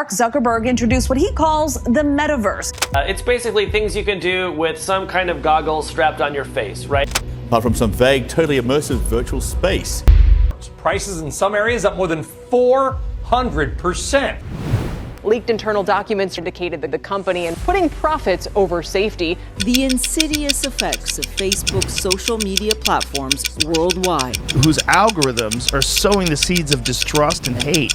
Mark Zuckerberg introduced what he calls the Metaverse. It's basically things you can do with some kind of goggles strapped on your face, right? Apart from some vague, totally immersive virtual space. Prices in some areas up more than 400%. Leaked internal documents indicated that the company is putting profits over safety. The insidious effects of Facebook's social media platforms worldwide, whose algorithms are sowing the seeds of distrust and hate.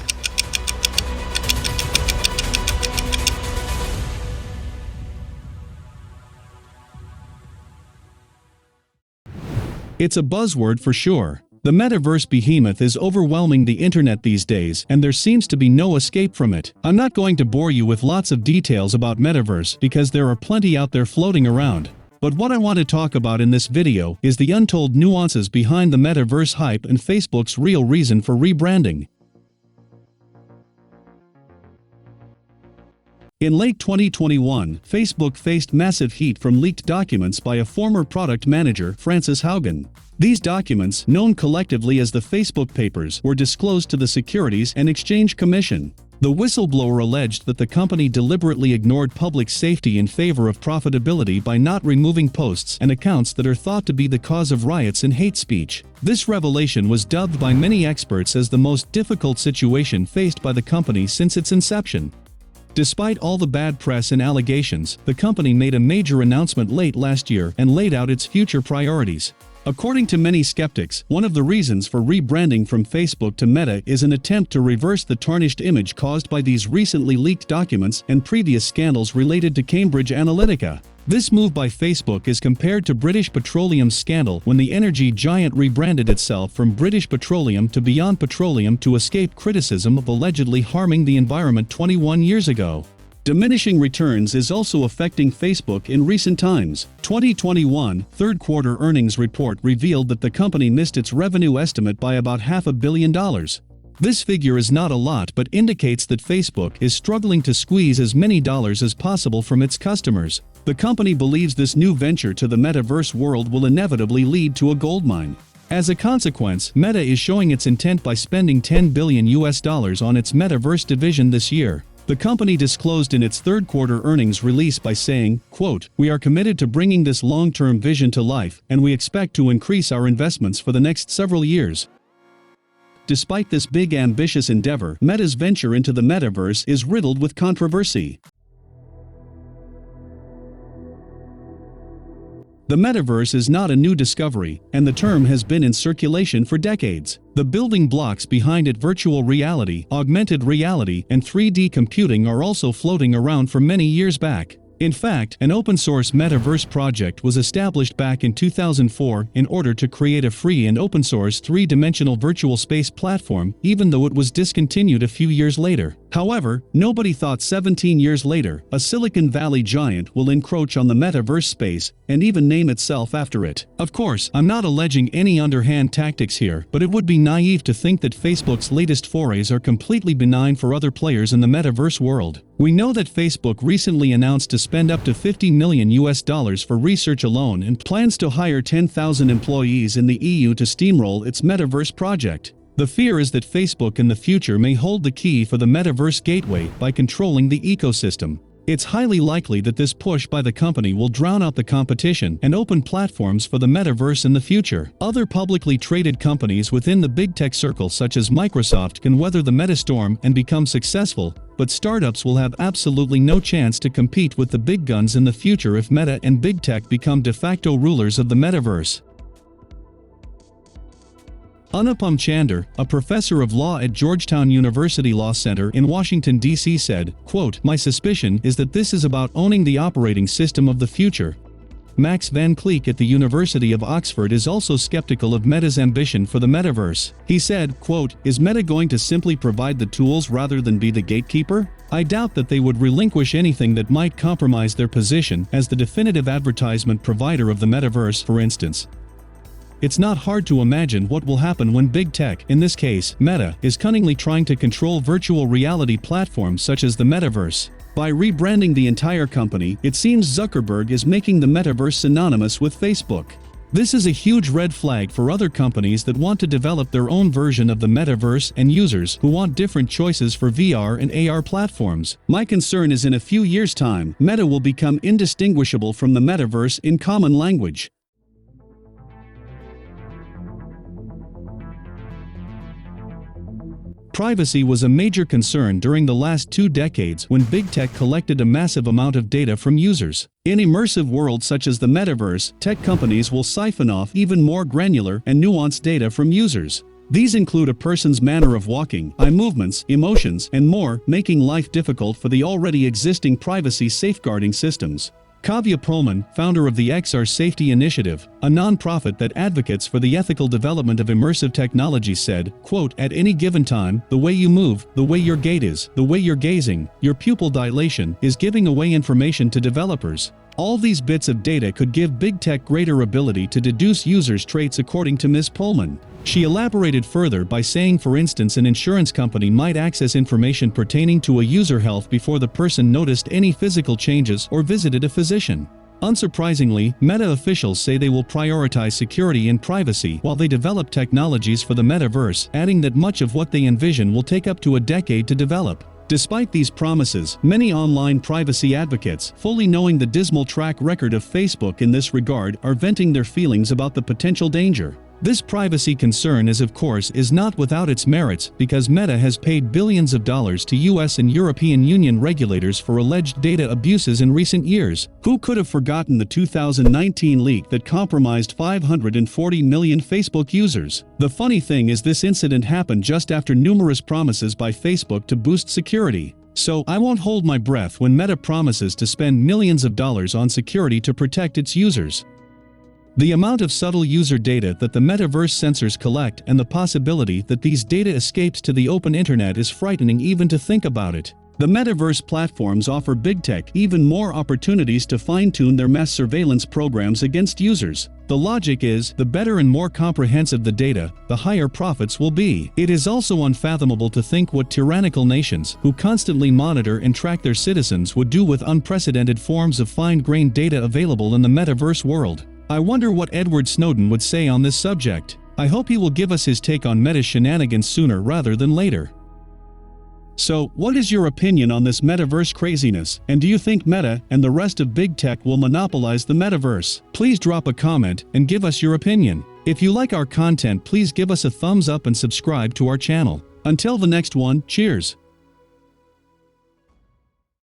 It's a buzzword for sure. The metaverse behemoth is overwhelming the internet these days, and there seems to be no escape from it. I'm not going to bore you with lots of details about metaverse because there are plenty out there floating around. But what I want to talk about in this video is the untold nuances behind the metaverse hype and Facebook's real reason for rebranding. In late 2021, Facebook faced massive heat from leaked documents by a former product manager, Frances Haugen. These documents, known collectively as the Facebook Papers, were disclosed to the Securities and Exchange Commission. The whistleblower alleged that the company deliberately ignored public safety in favor of profitability by not removing posts and accounts that are thought to be the cause of riots and hate speech. This revelation was dubbed by many experts as the most difficult situation faced by the company since its inception. Despite all the bad press and allegations, the company made a major announcement late last year and laid out its future priorities. According to many skeptics, one of the reasons for rebranding from Facebook to Meta is an attempt to reverse the tarnished image caused by these recently leaked documents and previous scandals related to Cambridge Analytica. This move by Facebook is compared to British Petroleum's scandal when the energy giant rebranded itself from British Petroleum to Beyond Petroleum to escape criticism of allegedly harming the environment 21 years ago. Diminishing returns is also affecting Facebook in recent times. 2021 third-quarter earnings report revealed that the company missed its revenue estimate by about $500 million. This figure is not a lot but indicates that Facebook is struggling to squeeze as many dollars as possible from its customers. The company believes this new venture to the metaverse world will inevitably lead to a goldmine. As a consequence, Meta is showing its intent by spending $10 billion on its metaverse division this year. The company disclosed in its third-quarter earnings release by saying, quote, "We are committed to bringing this long-term vision to life, and we expect to increase our investments for the next several years." Despite this big ambitious endeavor, Meta's venture into the metaverse is riddled with controversy. The metaverse is not a new discovery, and the term has been in circulation for decades. The building blocks behind it, virtual reality, augmented reality, and 3D computing, are also floating around for many years back. In fact, an open-source metaverse project was established back in 2004 in order to create a free and open-source three-dimensional virtual space platform, even though it was discontinued a few years later. However, nobody thought 17 years later, a Silicon Valley giant will encroach on the metaverse space and even name itself after it. Of course, I'm not alleging any underhand tactics here, but it would be naive to think that Facebook's latest forays are completely benign for other players in the metaverse world. We know that Facebook recently announced to spend up to $50 million for research alone and plans to hire 10,000 employees in the EU to steamroll its metaverse project. The fear is that Facebook in the future may hold the key for the metaverse gateway by controlling the ecosystem. It's highly likely that this push by the company will drown out the competition and open platforms for the metaverse in the future. Other publicly traded companies within the big tech circle such as Microsoft can weather the metastorm and become successful, but startups will have absolutely no chance to compete with the big guns in the future if Meta and big tech become de facto rulers of the metaverse. Anupam Chander, a professor of law at Georgetown University Law Center in Washington, D.C. said, quote, "My suspicion is that this is about owning the operating system of the future." Max Van Cleek at the University of Oxford is also skeptical of Meta's ambition for the metaverse. He said, quote, "Is Meta going to simply provide the tools rather than be the gatekeeper? I doubt that they would relinquish anything that might compromise their position as the definitive advertisement provider of the metaverse, for instance." It's not hard to imagine what will happen when big tech, in this case, Meta, is cunningly trying to control virtual reality platforms such as the metaverse. By rebranding the entire company, it seems Zuckerberg is making the metaverse synonymous with Facebook. This is a huge red flag for other companies that want to develop their own version of the metaverse and users who want different choices for VR and AR platforms. My concern is in a few years' time, Meta will become indistinguishable from the metaverse in common language. Privacy was a major concern during the last 2 decades when big tech collected a massive amount of data from users. In immersive worlds such as the metaverse, tech companies will siphon off even more granular and nuanced data from users. These include a person's manner of walking, eye movements, emotions, and more, making life difficult for the already existing privacy safeguarding systems. Kavya Polman, founder of the XR Safety Initiative, a non-profit that advocates for the ethical development of immersive technology, said, quote, "At any given time, the way you move, the way your gait is, the way you're gazing, your pupil dilation is giving away information to developers. All these bits of data could give big tech greater ability to deduce users' traits, according to Ms. Polman." She elaborated further by saying, for instance, an insurance company might access information pertaining to a user health before the person noticed any physical changes or visited a physician. Unsurprisingly, Meta officials say they will prioritize security and privacy while they develop technologies for the metaverse, adding that much of what they envision will take up to a decade to develop. Despite these promises, many online privacy advocates, fully knowing the dismal track record of Facebook in this regard, are venting their feelings about the potential danger. This privacy concern is, of course, not without its merits, because Meta has paid billions of dollars to US and European Union regulators for alleged data abuses in recent years. Who could have forgotten the 2019 leak that compromised 540 million Facebook users? The funny thing is, this incident happened just after numerous promises by Facebook to boost security. So, I won't hold my breath when Meta promises to spend millions of dollars on security to protect its users. The amount of subtle user data that the metaverse sensors collect and the possibility that these data escapes to the open internet is frightening even to think about it. The metaverse platforms offer big tech even more opportunities to fine-tune their mass surveillance programs against users. The logic is, the better and more comprehensive the data, the higher profits will be. It is also unfathomable to think what tyrannical nations, who constantly monitor and track their citizens, would do with unprecedented forms of fine-grained data available in the metaverse world. I wonder what Edward Snowden would say on this subject. I hope he will give us his take on Meta's shenanigans sooner rather than later. So, what is your opinion on this metaverse craziness, and do you think Meta and the rest of big tech will monopolize the metaverse? Please drop a comment and give us your opinion. If you like our content, please give us a thumbs up and subscribe to our channel. Until the next one, cheers!